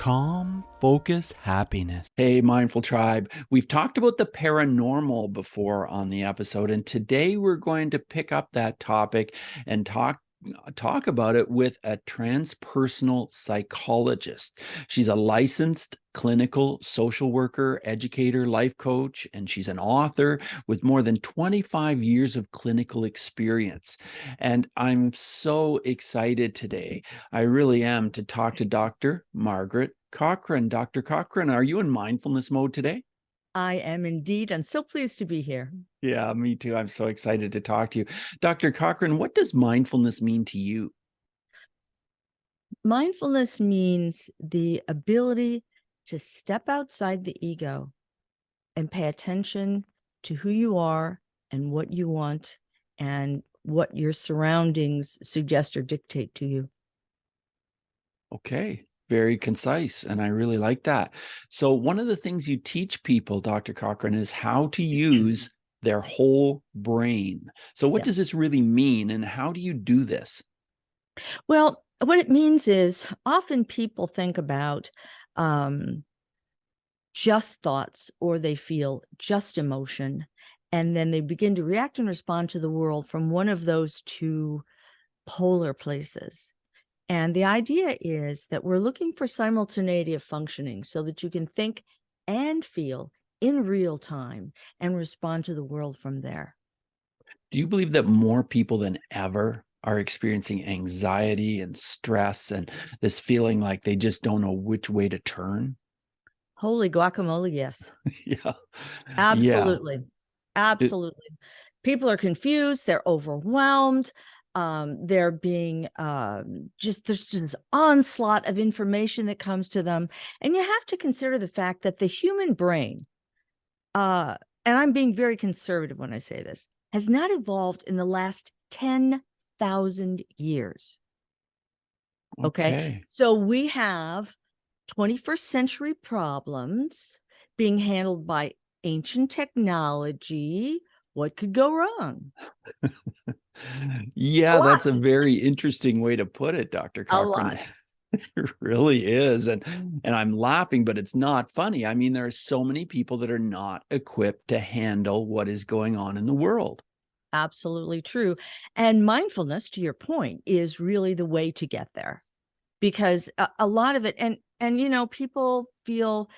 Calm, focus, happiness. Hey, Mindful Tribe. We've talked about the paranormal before on the episode, and today we're going to pick up that topic and talk about it with a transpersonal psychologist. She's a licensed clinical social worker, educator, life coach, and she's an author with more than 25 years of clinical experience. And I'm so excited today. I really am, to talk to Dr. Margaret Cochran. Dr. Cochran, are you in mindfulness mode today? I am indeed, and so pleased to be here. Yeah, me too. I'm so excited to talk to you. Dr. Cochran, what does mindfulness mean to you? Mindfulness means the ability to step outside the ego and pay attention to who you are and what you want and what your surroundings suggest or dictate to you. Okay, very concise, and I really like that. So one of the things you teach people, Dr. Cochran, is how to use their whole brain. So what does this really mean, and how do you do this? Well, what it means is often people think about just thoughts, or they feel just emotion, and then they begin to react and respond to the world from one of those two polar places. And the idea is that we're looking for simultaneity of functioning so that you can think and feel in real time and respond to the world from there. Do you believe that more people than ever are experiencing anxiety and stress and this feeling like they just don't know which way to turn? Holy guacamole, yes. Yeah. Absolutely. Yeah. Absolutely. People are confused. They're overwhelmed. They're being there's just this onslaught of information that comes to them. And you have to consider the fact that the human brain, and I'm being very conservative when I say this, has not evolved in the last 10,000 years. Okay. So we have 21st century problems being handled by ancient technology. What could go wrong? Yeah, that's a very interesting way to put it, Dr. A Cochran. lot. It really is. And I'm laughing, but it's not funny. I mean, there are so many people that are not equipped to handle what is going on in the world. Absolutely true. And mindfulness, to your point, is really the way to get there, because a lot of it, and you know, people feel,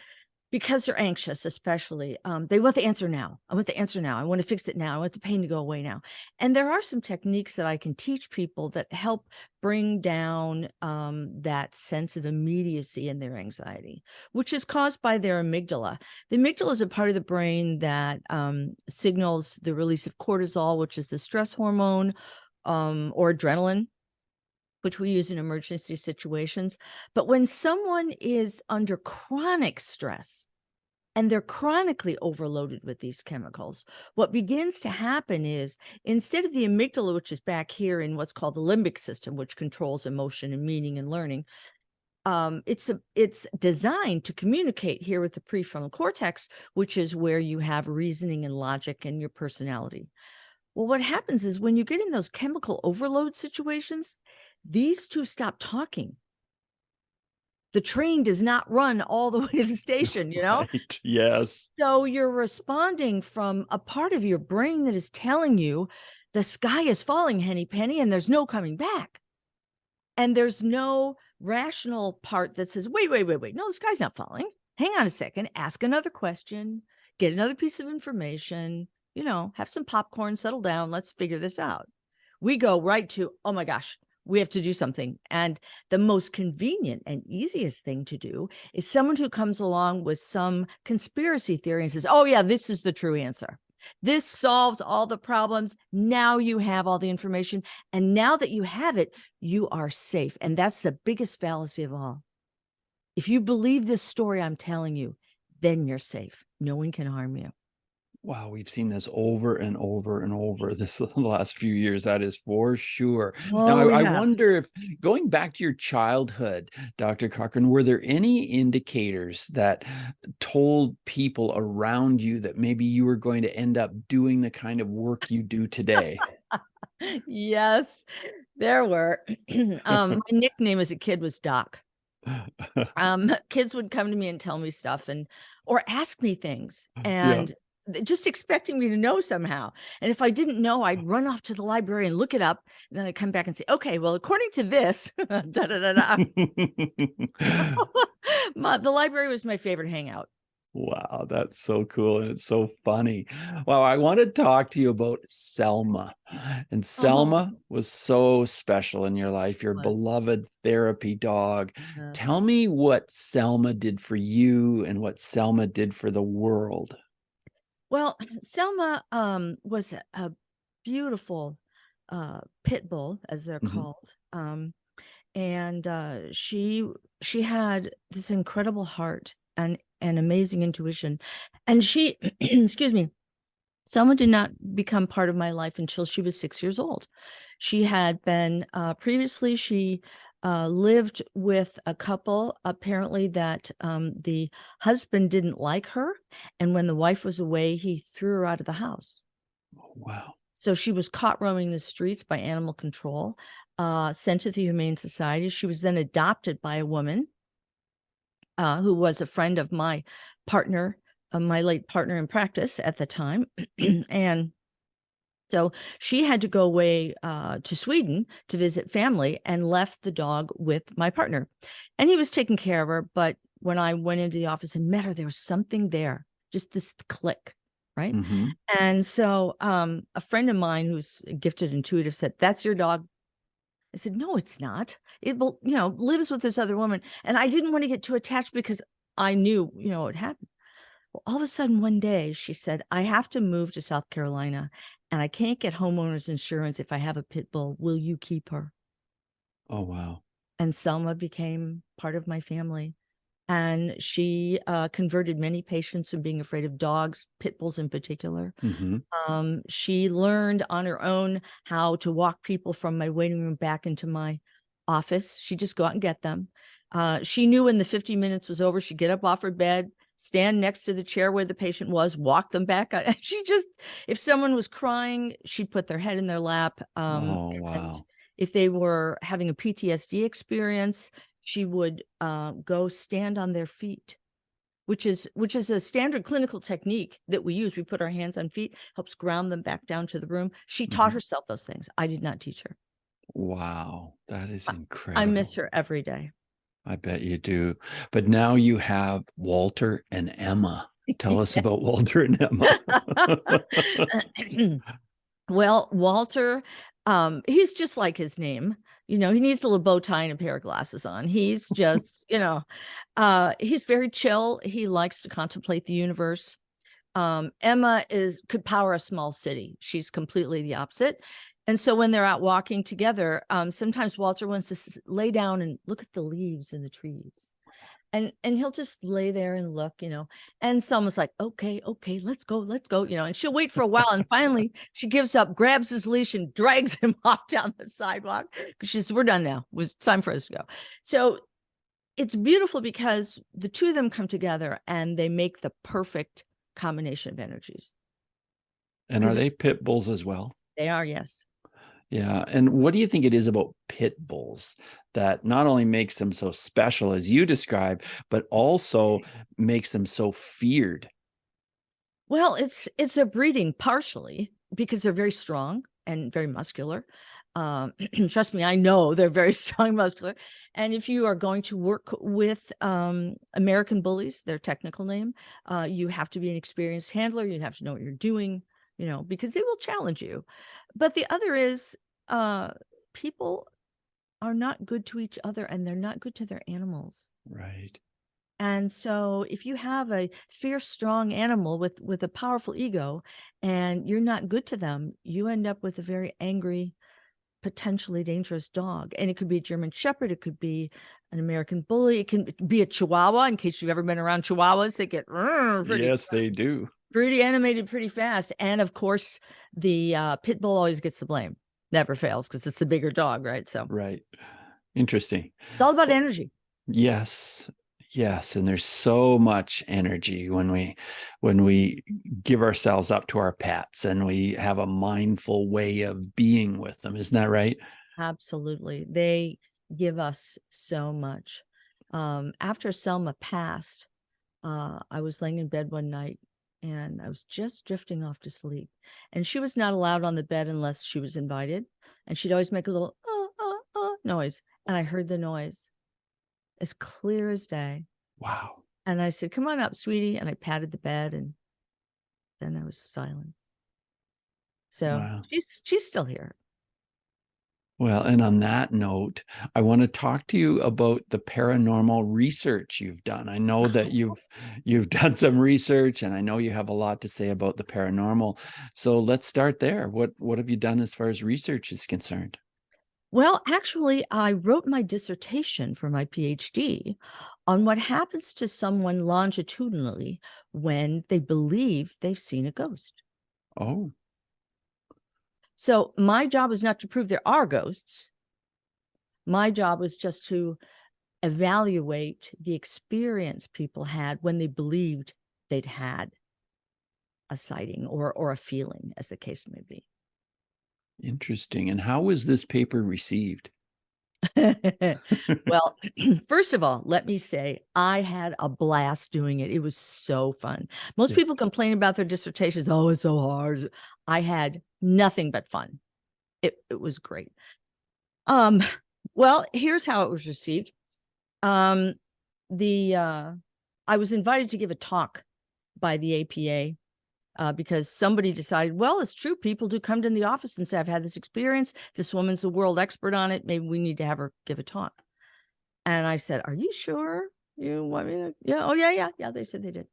because they're anxious, especially, they want the answer now. I want the answer now. I want to fix it now. I want the pain to go away now. And there are some techniques that I can teach people that help bring down that sense of immediacy in their anxiety, which is caused by their amygdala. The amygdala is a part of the brain that signals the release of cortisol, which is the stress hormone, or adrenaline, which we use in emergency situations. But when someone is under chronic stress and they're chronically overloaded with these chemicals, what begins to happen is, instead of the amygdala, which is back here in what's called the limbic system, which controls emotion and meaning and learning, it's designed to communicate here with the prefrontal cortex, which is where you have reasoning and logic and your personality. Well, what happens is when you get in those chemical overload situations, these two stop talking. The train does not run all the way to the station, you know? Right. Yes. So you're responding from a part of your brain that is telling you the sky is falling, henny penny, and there's no coming back. And there's no rational part that says, wait. No, the sky's not falling. Hang on a second. Ask another question. Get another piece of information. You know, have some popcorn, settle down. Let's figure this out. We go right to, oh my gosh, we have to do something. And the most convenient and easiest thing to do is someone who comes along with some conspiracy theory and says, oh yeah, this is the true answer. This solves all the problems. Now you have all the information. And now that you have it, you are safe. And that's the biggest fallacy of all. If you believe this story I'm telling you, then you're safe. No one can harm you. Wow, we've seen this over and over and over this the last few years. That is for sure. Now, Oh, we I have. wonder if, going back to your childhood, Dr. Cochran, were there any indicators that told people around you that maybe you were going to end up doing the kind of work you do today? Yes, there were. My nickname as a kid was Doc. Kids would come to me and tell me stuff or ask me things Yeah. and just expecting me to know somehow. And if I didn't know, I'd run off to the library and look it up. And then I'd come back and say, okay, well, according to this, da, da, da, da. So the library was my favorite hangout. Wow, that's so cool. And it's so funny. Well, I want to talk to you about Selma. And Oh, Selma was so special in your life, your was. beloved therapy dog. Tell Yes. me what Selma did for you and what Selma did for the world. Well, Selma was a beautiful pit bull, as they're Mhm. called. And she had this incredible heart and amazing intuition. And she, excuse me, Selma did not become part of my life until she was 6 years old. She had been previously, she lived with a couple, apparently, that the husband didn't like her. And when the wife was away, he threw her out of the house. Oh, wow. So she was caught roaming the streets by animal control, sent to the Humane Society. She was then adopted by a woman who was a friend of my partner, my late partner in practice at the time. And so she had to go away to Sweden to visit family and left the dog with my partner. And he was taking care of her. But when I went into the office and met her, there was something there, just this click, right? Mm-hmm. And so a friend of mine who's gifted intuitive said, "That's your dog." I said, "No, it's not. It will, lives with this other woman." And I didn't want to get too attached because I knew, what happened. Well, all of a sudden one day she said, "I have to move to South Carolina and I can't get homeowners insurance if I have a pit bull. Will you keep her?" Oh, wow. And Selma became part of my family. And she converted many patients from being afraid of dogs, pit bulls in particular. Mm-hmm. She learned on her own how to walk people from my waiting room back into my office. She'd just go out and get them. She knew when the 50 minutes was over, she'd get up off her bed, stand next to the chair where the patient was, walk them back out. She just, if someone was crying, she'd put their head in their lap. Oh, And wow. if they were having a PTSD experience, she would go stand on their feet, which is a standard clinical technique that we use. We put our hands on feet, helps ground them back down to the room. She taught Mm-hmm. herself those things. I did not teach her. Wow. That is I miss incredible. her every day. I bet you do. But now you have Walter and Emma. Tell us about Walter and Emma. Well, Walter, he's just like his name. He needs a little bow tie and a pair of glasses on. He's just, he's very chill. He likes to contemplate the universe. Emma could power a small city. She's completely the opposite. And so when they're out walking together, sometimes Walter wants to lay down and look at the leaves in the trees. And he'll just lay there and look, and Selma's like, okay, let's go, and she'll wait for a while. And finally she gives up, grabs his leash and drags him off down the sidewalk because she says, "We're done now. It was time for us to go." So it's beautiful because the two of them come together and they make the perfect combination of energies. And are they pit bulls as well? They are, yes. Yeah. And what do you think it is about pit bulls that not only makes them so special as you describe, but also makes them so feared? Well, it's their breeding partially because they're very strong and very muscular. Trust me, I know they're very strong, muscular. And if you are going to work with American bullies, their technical name, you have to be an experienced handler. You have to know what you're doing, because they will challenge you. But the other is people are not good to each other and they're not good to their animals. Right. And so if you have a fierce, strong animal with a powerful ego and you're not good to them, you end up with a very angry, potentially dangerous dog. And it could be a German Shepherd. It could be an American Bully. It can be a Chihuahua. In case you've ever been around Chihuahuas, they get Yes, they do. pretty animated pretty fast. And of course, the pit bull always gets the blame. Never fails because it's the bigger dog, right? So Right. Interesting. it's all about energy. Yes. Yes. And there's so much energy when we give ourselves up to our pets and we have a mindful way of being with them. Isn't that right? Absolutely. They give us so much. After Selma passed, I was laying in bed one night and I was just drifting off to sleep. And she was not allowed on the bed unless she was invited. And she'd always make a little noise. And I heard the noise as clear as day. Wow. And I said, "Come on up, sweetie." And I patted the bed, and then there was silence. So Wow. she's still here. Well, and on that note, I want to talk to you about the paranormal research you've done. I know that you've done some research, and I know you have a lot to say about the paranormal. So let's start there. What have you done as far as research is concerned? Well, actually, I wrote my dissertation for my PhD on what happens to someone longitudinally when they believe they've seen a ghost. Oh, So my job is not to prove there are ghosts. My job was just to evaluate the experience people had when they believed they'd had a sighting or a feeling, as the case may be. interesting. And how was this paper received? Well, first of all, let me say I had a blast doing it. It was so fun. Most Yeah. people complain about their dissertations. Oh, it's so hard. I had nothing but fun. It was great. Well, here's how it was received. I was invited to give a talk by the APA because somebody decided, well, it's true. People do come to the office and say, "I've had this experience. This woman's a world expert on it. Maybe we need to have her give a talk." And I said, "Are you sure you want me to?" "Yeah. Oh, yeah. Yeah. They said they did."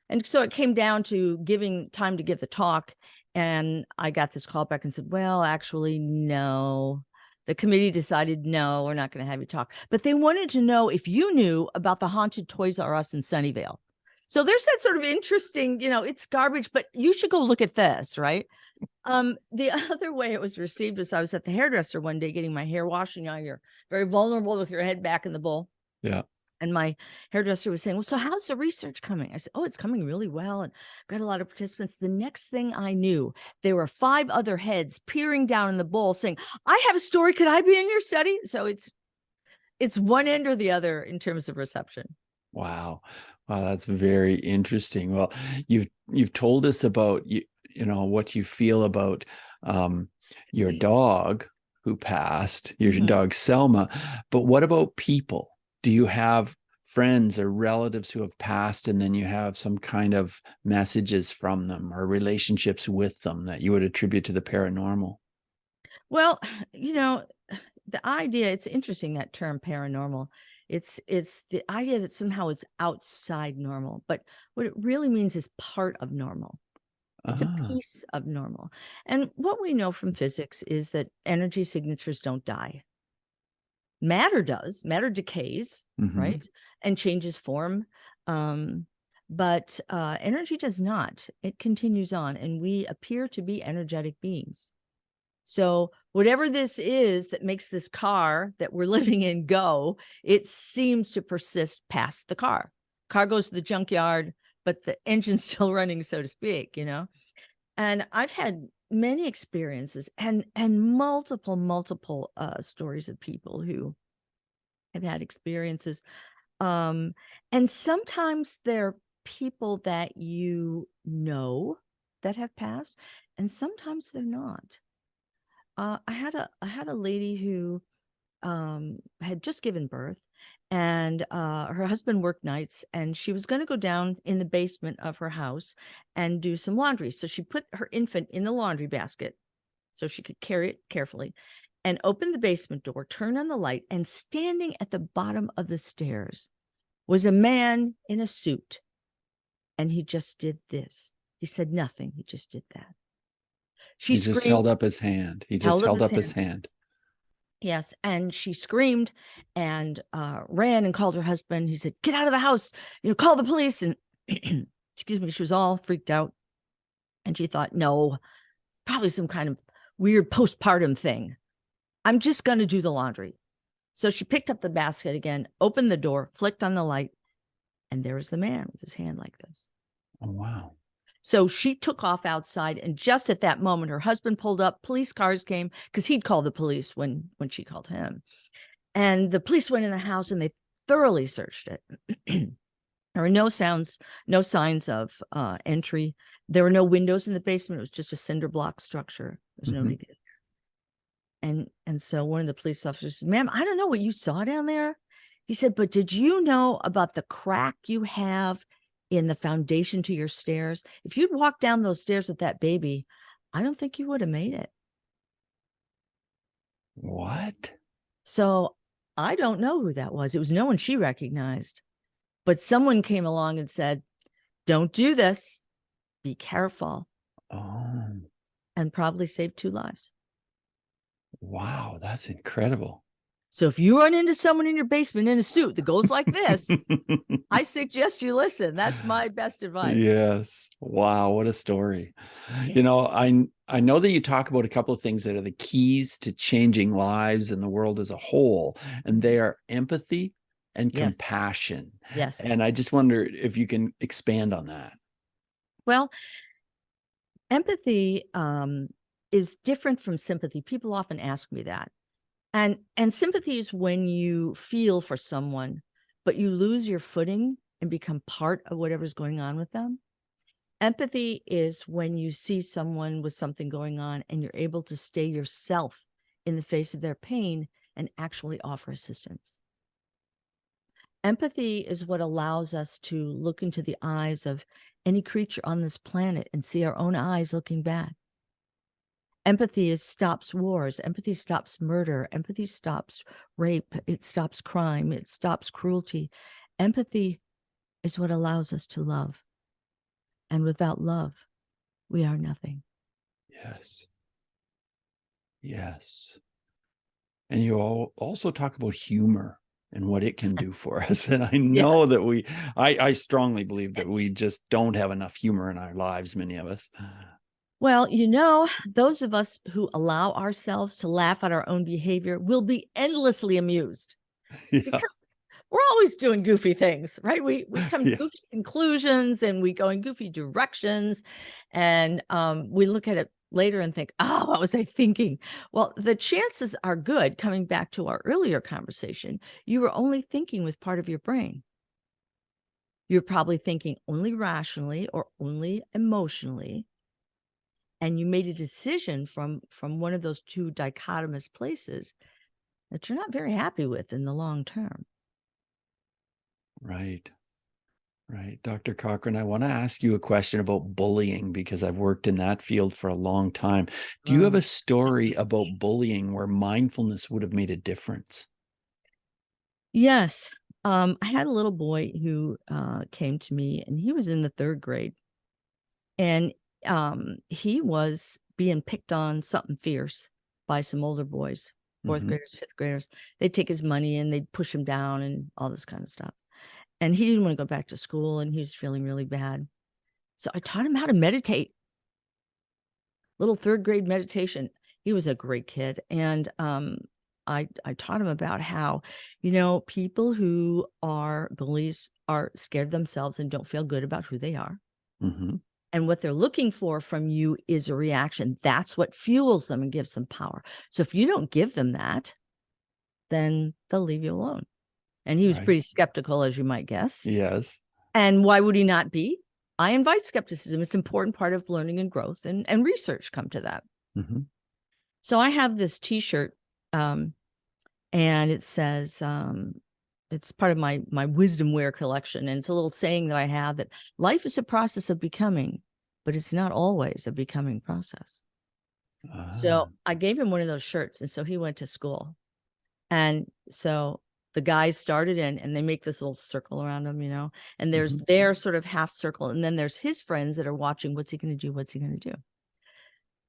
And so it came down to giving time to give the talk. And I got this call back and said, "Well, actually, no. The committee decided, no, we're not going to have you talk." But they wanted to know if you knew about the haunted Toys R Us in Sunnyvale. So there's that sort of interesting, it's garbage, but you should go look at this, right? The other way it was received was I was at the hairdresser one day getting my hair washed. You're very vulnerable with your head back in the bowl. Yeah. And my hairdresser was saying, "Well, so how's the research coming?" I said, "Oh, it's coming really well. And got a lot of participants." The next thing I knew, there were 5 other heads peering down in the bowl saying, "I have a story. Could I be in your study?" So it's one end or the other in terms of reception. Wow. Wow, that's very interesting. Well, you've told us about what you feel about your dog who passed, your Mhm. dog Selma, but what about people? Do you have friends or relatives who have passed and then you have some kind of messages from them or relationships with them that you would attribute to the paranormal? Well, the idea, it's interesting, that term paranormal. It's the idea that somehow it's outside normal, but what it really means is part of normal. It's a Ah, piece of normal. And what we know from physics is that energy signatures don't die. Matter does. Matter decays, mhm. right? And changes form. But energy does not. It continues on, and we appear to be energetic beings. So whatever this is that makes this car that we're living in go, it seems to persist past the car. Car goes to the junkyard, but the engine's still running, so to speak, And I've had many experiences and multiple stories of people who have had experiences. And sometimes they're people that that have passed, and sometimes they're not. I had a lady who had just given birth, and her husband worked nights, and she was going to go down in the basement of her house and do some laundry. So she put her infant in the laundry basket so she could carry it carefully, and opened the basement door, turned on the light, and standing at the bottom of the stairs was a man in a suit, and he just did this. He said nothing. He just did that. She He just screamed, held up his hand. He just held up held his up his hand. hand. Yes, and she screamed and ran and called her husband. He said, "Get out of the house, call the police." And excuse me, she was all freaked out. And she thought, no, probably some kind of weird postpartum thing. I'm just going to do the laundry. So she picked up the basket again, opened the door, flicked on the light, and there was the man with his hand like this. Oh, wow. So she took off outside, and just at that moment, her husband pulled up. Police cars came because he'd called the police when she called him. And the police went in the house and they thoroughly searched it. There were no signs of entry. There were no windows in the basement. It was just a cinder block structure. There's nobody there. And so one of the police officers said, "Ma'am, I don't know what you saw down there." He said, "But did you know about the crack you have in the foundation to your stairs? If you'd walked down those stairs with that baby, I don't think you would have made it." What? So I don't know who that was. It was no one she recognized. But someone came along and said, "Don't do this. Be careful." Oh, And probably saved 2 lives. wow. That's incredible. So if you run into someone in your basement in a suit that goes like this, I suggest you listen. That's my best advice. Yes. Wow, what a story. You know, I know that you talk about a couple of things that are the keys to changing lives in the world as a whole, and they are empathy and Yes. compassion. Yes. And I just wonder if you can expand on that. Well, empathy is different from sympathy. People often ask me that. And sympathy is when you feel for someone, but you lose your footing and become part of whatever's going on with them. Empathy is when you see someone with something going on and you're able to stay yourself in the face of their pain and actually offer assistance. Empathy is what allows us to look into the eyes of any creature on this planet and see our own eyes looking back. Empathy stops wars. Empathy stops murder. Empathy stops rape. It stops crime. It stops cruelty. Empathy is what allows us to love. And without love, we are nothing. Yes. Yes. And you also talk about humor and what it can do for us. And I know that I strongly believe that we just don't have enough humor in our lives, many of us. Well, those of us who allow ourselves to laugh at our own behavior will be endlessly amused. Yeah. Because we're always doing goofy things, right? We come to goofy conclusions and we go in goofy directions, and we look at it later and think, "Oh, what was I thinking?" Well, the chances are good, coming back to our earlier conversation, you were only thinking with part of your brain. You're probably thinking only rationally or only emotionally, and you made a decision from one of those two dichotomous places that you're not very happy with in the long term. Right. Right. Dr. Cochran, I want to ask you a question about bullying because I've worked in that field for a long time. Do you have a story about bullying where mindfulness would have made a difference? Yes. I had a little boy who came to me, and he was in the 3rd grade. And he was being picked on something fierce by some older boys, 4th graders, 5th graders. They'd take his money and they'd push him down and all this kind of stuff. And he didn't want to go back to school, and he was feeling really bad. So I taught him how to meditate. Little 3rd grade meditation. He was a great kid. And I taught him about how, people who are bullies are scared themselves and don't feel good about who they are. And what they're looking for from you is a reaction. That's what fuels them and gives them power. So if you don't give them that, then they'll leave you alone. And he was pretty skeptical, as you might guess. Yes. And why would he not be? I invite skepticism. It's an important part of learning and growth, and research come to that. So I have this T-shirt, and it says, it's part of my wisdom wear collection. And it's a little saying that I have, that life is a process of becoming, but it's not always a becoming process. So I gave him one of those shirts. And so he went to school. And so the guys started in, and they make this little circle around him, and there's their sort of half circle. And then there's his friends that are watching. What's he going to do? What's he going to do?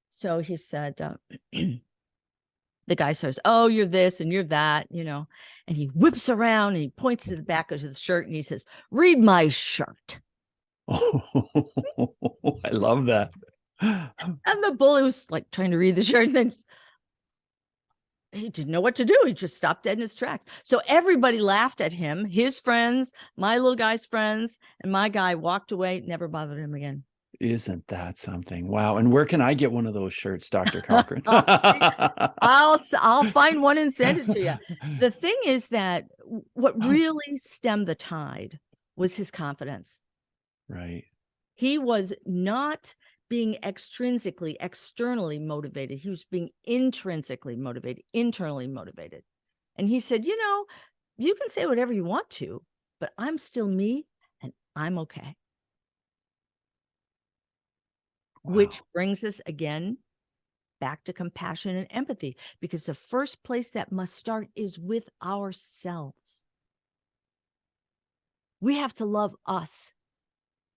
So he said, the guy says, "Oh, you're this and you're that," and he whips around and he points to the back of the shirt and he says, "Read my shirt." Oh, I love that. And the bully was like trying to read the shirt, and then he didn't know what to do. He just stopped dead in his tracks. So everybody laughed at him. His friends, my little guy's friends, and my guy walked away, never bothered him again. Isn't that something? Wow. And where can I get one of those shirts, Dr. Cochran? I'll find one and send it to you. The thing is that what really stemmed the tide was his confidence. Right. He was not being externally motivated. He was being intrinsically motivated, internally motivated. And he said, you can say whatever you want to, but I'm still me and I'm okay. Wow. Which brings us again back to compassion and empathy, because the first place that must start is with ourselves. We have to love us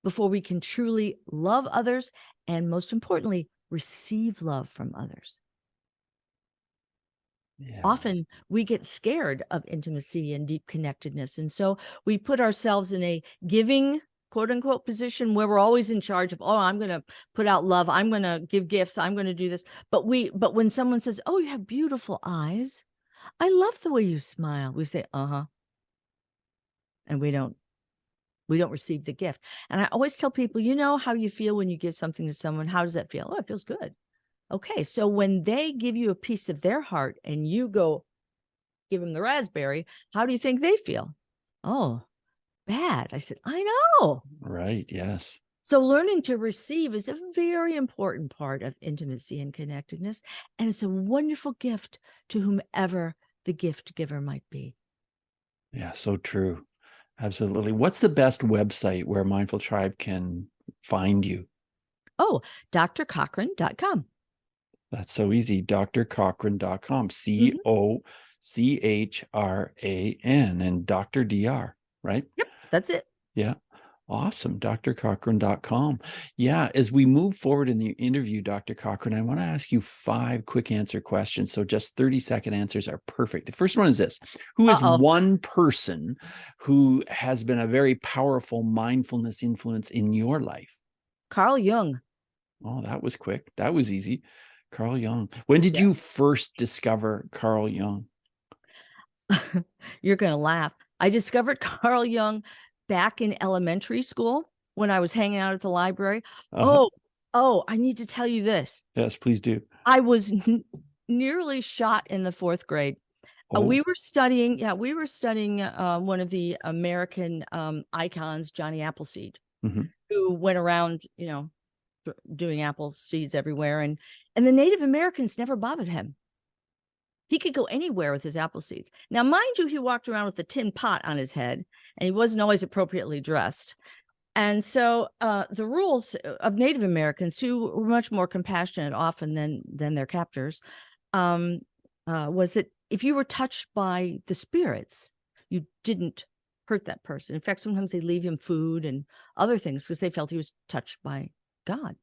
before we can truly love others, and most importantly, receive love from others. Yes. Often we get scared of intimacy and deep connectedness. And so we put ourselves in a giving, quote unquote, position where we're always in charge of, I'm going to put out love. I'm going to give gifts. I'm going to do this. But when someone says, oh, you have beautiful eyes. I love the way you smile. We say, uh-huh. And we don't receive the gift. And I always tell people, how you feel when you give something to someone. How does that feel? Oh, it feels good. Okay. So when they give you a piece of their heart and you go give them the raspberry, how do you think they feel? Oh, bad. I said, I know. Right. Yes. So learning to receive is a very important part of intimacy and connectedness. And it's a wonderful gift to whomever the gift giver might be. Yeah, so true. Absolutely. What's the best website where Mindful Tribe can find you? Oh, drcochran.com. That's so easy. drcochran.com. COCHRAN and Dr. DR, right? Yep, that's it. Yeah. Awesome. drcochran.com. Yeah. As we move forward in the interview, Dr. Cochran, I want to ask you 5 quick answer questions. So just 30-second answers are perfect. The first one is this: who is one person who has been a very powerful mindfulness influence in your life? Carl Jung. Oh, that was quick. That was easy. Carl Jung. When did you first discover Carl Jung? You're going to laugh. I discovered Carl Jung back in elementary school when I was hanging out at the library. I need to tell you this. Yes, please do. I was nearly shot in the 4th grade. We were studying one of the American icons, Johnny Appleseed, who went around, doing apple seeds everywhere. And the Native Americans never bothered him. He could go anywhere with his apple seeds. Now, mind you, he walked around with a tin pot on his head, and he wasn't always appropriately dressed. And so the rules of Native Americans, who were much more compassionate often than their captors, was that if you were touched by the spirits, you didn't hurt that person. In fact, sometimes they leave him food and other things because they felt he was touched by God.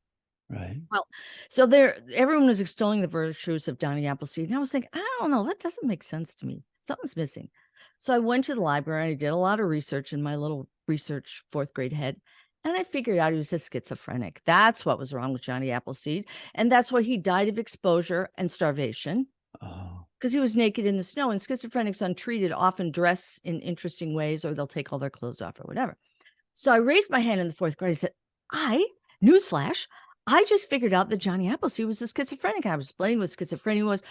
Right. Well, so everyone was extolling the virtues of Johnny Appleseed. And I was thinking, I don't know, that doesn't make sense to me. Something's missing. So I went to the library and I did a lot of research in my little research 4th grade head. And I figured out he was a schizophrenic. That's what was wrong with Johnny Appleseed. And that's why he died of exposure and starvation. Because he was naked in the snow. And schizophrenics untreated often dress in interesting ways, or they'll take all their clothes off or whatever. So I raised my hand in the 4th grade. I said, newsflash, I just figured out that Johnny Appleseed was a schizophrenic. I was explaining what schizophrenia was.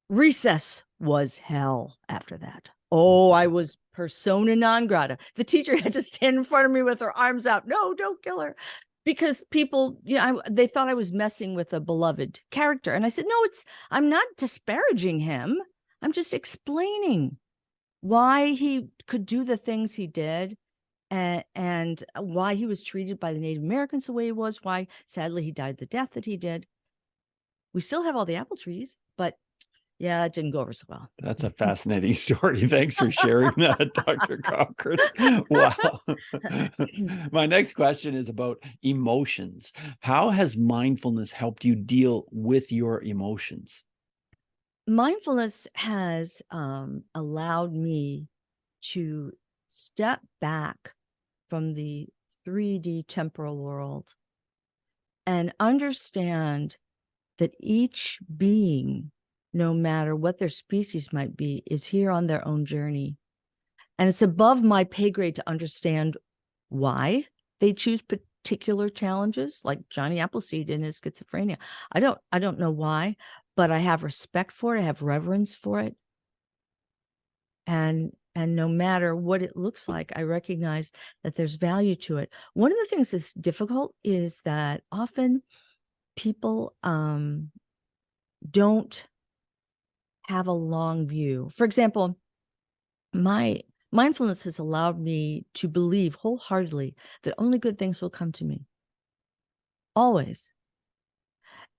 Recess was hell after that. Oh, I was persona non grata. The teacher had to stand in front of me with her arms out. No, don't kill her. Because people, they thought I was messing with a beloved character. And I said, no, I'm not disparaging him. I'm just explaining why he could do the things he did. And why he was treated by the Native Americans the way he was, why sadly he died the death that he did. We still have all the apple trees, but yeah, that didn't go over so well. That's a fascinating story. Thanks for sharing that, Dr. Cochran. Wow. My next question is about emotions. How has mindfulness helped you deal with your emotions? Mindfulness has allowed me to step back from the 3D temporal world and understand that each being, no matter what their species might be, is here on their own journey. And it's above my pay grade to understand why they choose particular challenges, like Johnny Appleseed in his schizophrenia. I don't know why, but I have respect for it. I have reverence for it. And no matter what it looks like, I recognize that there's value to it. One of the things that's difficult is that often people don't have a long view. For example, my mindfulness has allowed me to believe wholeheartedly that only good things will come to me. Always.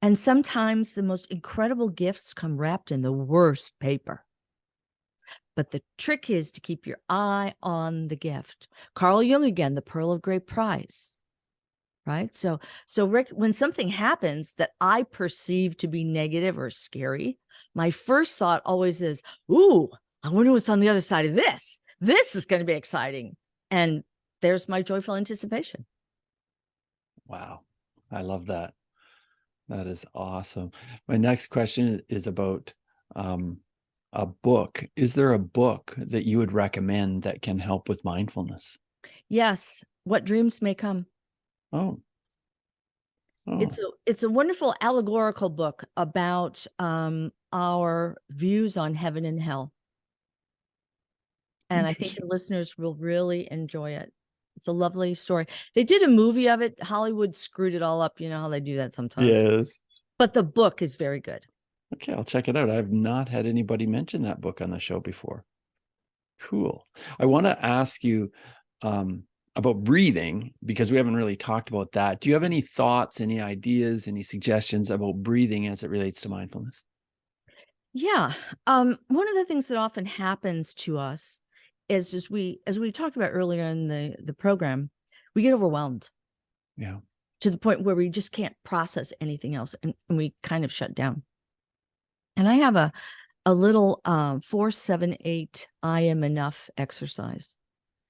And sometimes the most incredible gifts come wrapped in the worst paper. But the trick is to keep your eye on the gift. Carl Jung again, the pearl of great price. Right? So Rick, when something happens that I perceive to be negative or scary, my first thought always is, ooh, I wonder what's on the other side of this. This is going to be exciting. And there's my joyful anticipation. Wow. I love that. That is awesome. My next question is about a book. Is there a book that you would recommend that can help with mindfulness? Yes. What Dreams May Come. Oh. It's a wonderful allegorical book about our views on heaven and hell. And I think the listeners will really enjoy it. It's a lovely story. They did a movie of it. Hollywood screwed it all up. You know how they do that sometimes. Yes. But the book is very good. Okay, I'll check it out. I've not had anybody mention that book on the show before. Cool. I want to ask you about breathing, because we haven't really talked about that. Do you have any thoughts, any ideas, any suggestions about breathing as it relates to mindfulness? Yeah. One of the things that often happens to us is, as we talked about earlier in the program, we get overwhelmed. Yeah. To the point where we just can't process anything else, and we kind of shut down. And I have a little 4-7-8 I am enough exercise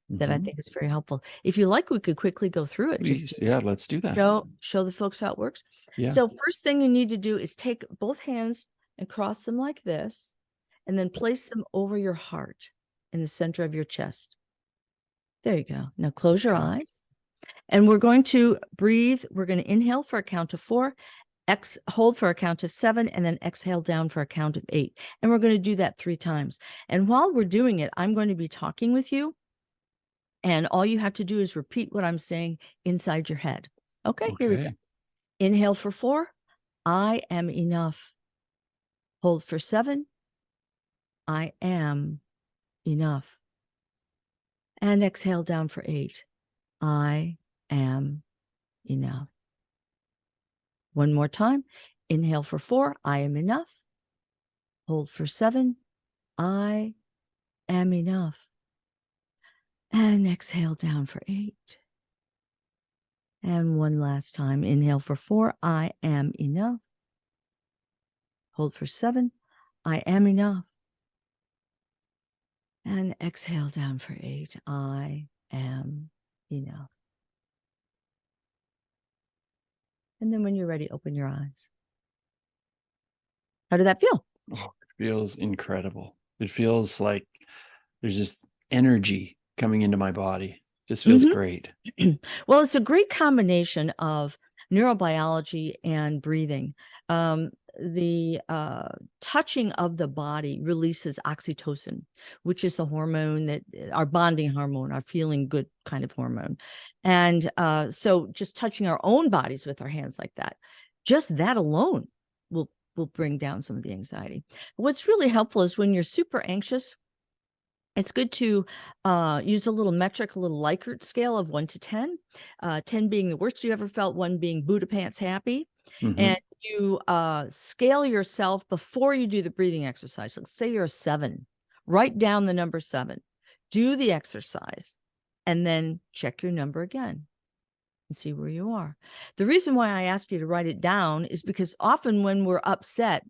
that I think is very helpful. If you like, we could quickly go through it. Please, just yeah, let's do that. Show the folks how it works. Yeah. So first thing you need to do is take both hands and cross them like this, and then place them over your heart in the center of your chest. There you go. Now close your eyes, and we're going to breathe. We're going to inhale for a count of 4, hold for a count of 7, and then exhale down for a count of 8. And we're going to do that 3 times. And while we're doing it, I'm going to be talking with you, and all you have to do is repeat what I'm saying inside your head. Okay, here we go. Inhale for 4, I am enough. Hold for 7, I am enough. And exhale down for 8, I am enough. One more time. Inhale for 4, I am enough. Hold for 7, I am enough. And exhale down for 8. And one last time. Inhale for 4, I am enough. Hold for 7, I am enough. And exhale down for 8, I am enough. And then when you're ready, open your eyes. How did that feel? Oh, it feels incredible. It feels like there's just energy coming into my body. Just feels great. Well, it's a great combination of neurobiology and breathing. The touching of the body releases oxytocin, which is the hormone that our bonding hormone, our feeling good kind of hormone. And so just touching our own bodies with our hands like that, just that alone will bring down some of the anxiety. What's really helpful is when you're super anxious, it's good to use a little metric, a little Likert scale of 1 to 10, 10 being the worst you ever felt, 1 being Buddha pants happy. And you scale yourself before you do the breathing exercise. Let's say you're a 7. Write down the number 7. Do the exercise, and then check your number again and see where you are. The reason why I ask you to write it down is because often when we're upset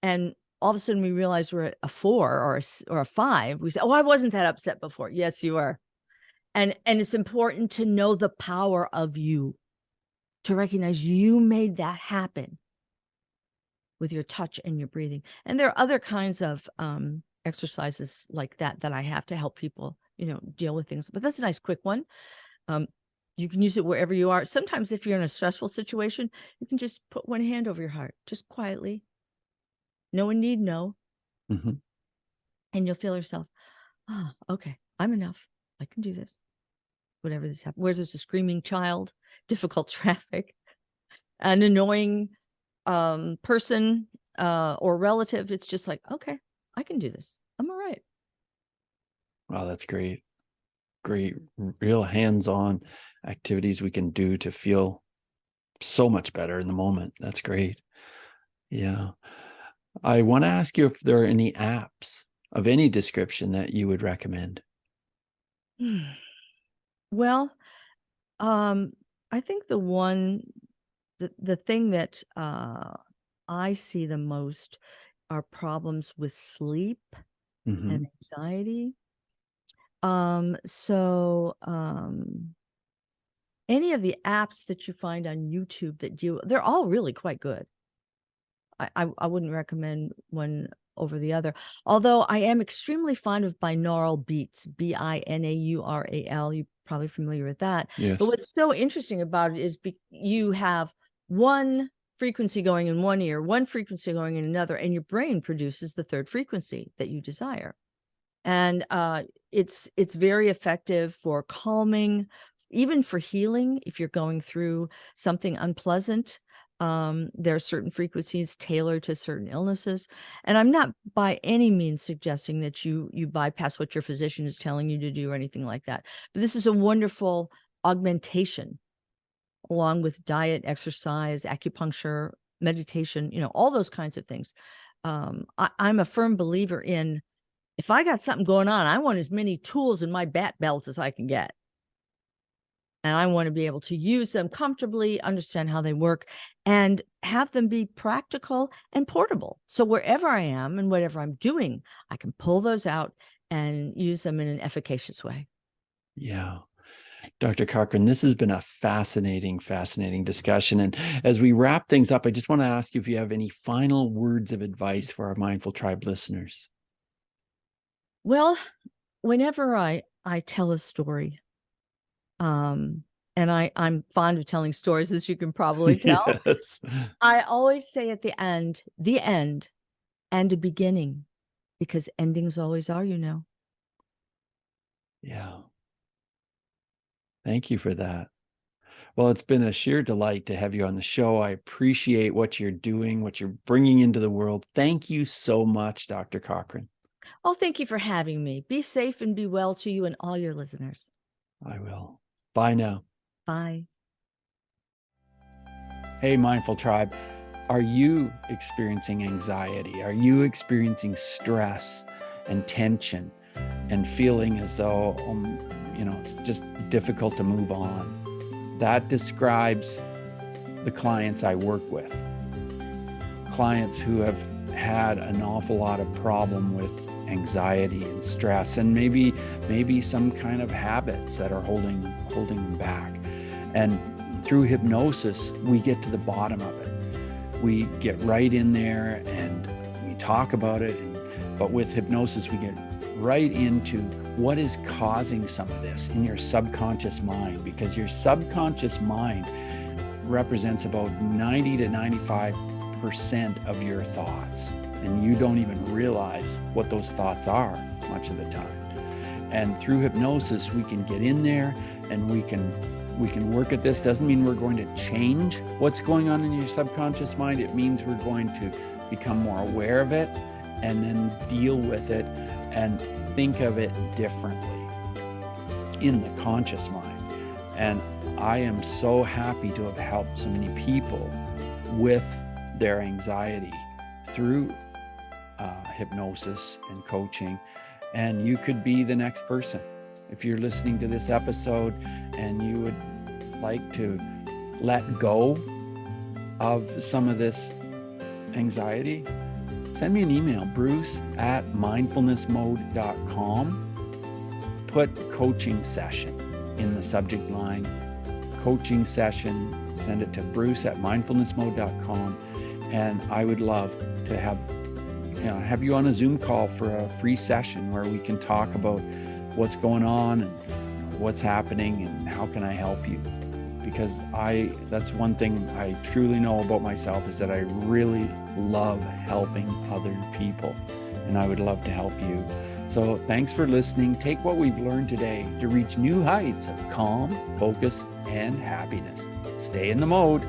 and all of a sudden we realize we're at a 4 or a 5, we say, oh, I wasn't that upset before. Yes, you are. And it's important to know the power of you, to recognize you made that happen with your touch and your breathing. And there are other kinds of exercises like that I have to help people, deal with things. But that's a nice quick one. You can use it wherever you are. Sometimes if you're in a stressful situation, you can just put one hand over your heart, just quietly. No one need know. Mm-hmm. And you'll feel yourself, okay, I'm enough. I can do this. Whatever this happens. Where there's a screaming child, difficult traffic, an annoying person or relative, it's just like, okay, I can do this. I'm all right. Wow, that's great. Great, real hands-on activities we can do to feel so much better in the moment. That's great. Yeah. I want to ask you if there are any apps of any description that you would recommend. Well, I think the thing that I see the most are problems with sleep Mm-hmm. and anxiety. So any of the apps that you find on YouTube they're all really quite good. I wouldn't recommend one over the other. Although I am extremely fond of binaural beats, Binaural. You're probably familiar with that. Yes. But what's so interesting about it is you have one frequency going in one ear, one frequency going in another, and your brain produces the third frequency that you desire. And it's very effective for calming, even for healing. If you're going through something unpleasant, there are certain frequencies tailored to certain illnesses. And I'm not by any means suggesting that you bypass what your physician is telling you to do or anything like that. But this is a wonderful augmentation, along with diet, exercise, acupuncture, meditation, all those kinds of things. I'm a firm believer in, if I got something going on, I want as many tools in my bat belt as I can get. And I want to be able to use them comfortably, understand how they work, and have them be practical and portable. So wherever I am and whatever I'm doing, I can pull those out and use them in an efficacious way. Yeah. Dr. Cochran, this has been a fascinating discussion. And as we wrap things up, I just want to ask you if you have any final words of advice for our Mindful Tribe listeners. Well, whenever I tell a story, and I'm fond of telling stories, as you can probably tell. Yes. I always say at the end, and a beginning, because endings always are, Yeah. Thank you for that. Well, it's been a sheer delight to have you on the show. I appreciate what you're doing, what you're bringing into the world. Thank you so much, Dr. Cochran. Oh, thank you for having me. Be safe and be well to you and all your listeners. I will. Bye now. Bye. Hey, Mindful Tribe. Are you experiencing anxiety? Are you experiencing stress and tension and feeling as though, it's just difficult to move on? That describes the clients I work with. Clients who have had an awful lot of problem with anxiety and stress, and maybe some kind of habits that are holding them back. And through hypnosis, we get to the bottom of it. We get right in there and we talk about it. But with hypnosis, we get right into what is causing some of this in your subconscious mind, because your subconscious mind represents about 90 to 95% of your thoughts. And you don't even realize what those thoughts are much of the time. And through hypnosis, we can get in there and we can work at this. Doesn't mean we're going to change what's going on in your subconscious mind. It means we're going to become more aware of it and then deal with it and think of it differently in the conscious mind. And I am so happy to have helped so many people with their anxiety through hypnosis and coaching. And you could be the next person. If you're listening to this episode and you would like to let go of some of this anxiety, send me an email, bruce@mindfulnessmode.com. Put coaching session in the subject line. Coaching session, send it to bruce@mindfulnessmode.com. And I would love to have you on a Zoom call for a free session where we can talk about what's going on and what's happening and how can I help you? Because that's one thing I truly know about myself, is that I really love helping other people, and I would love to help you. So thanks for listening. Take what we've learned today to reach new heights of calm, focus, and happiness. Stay in the mode.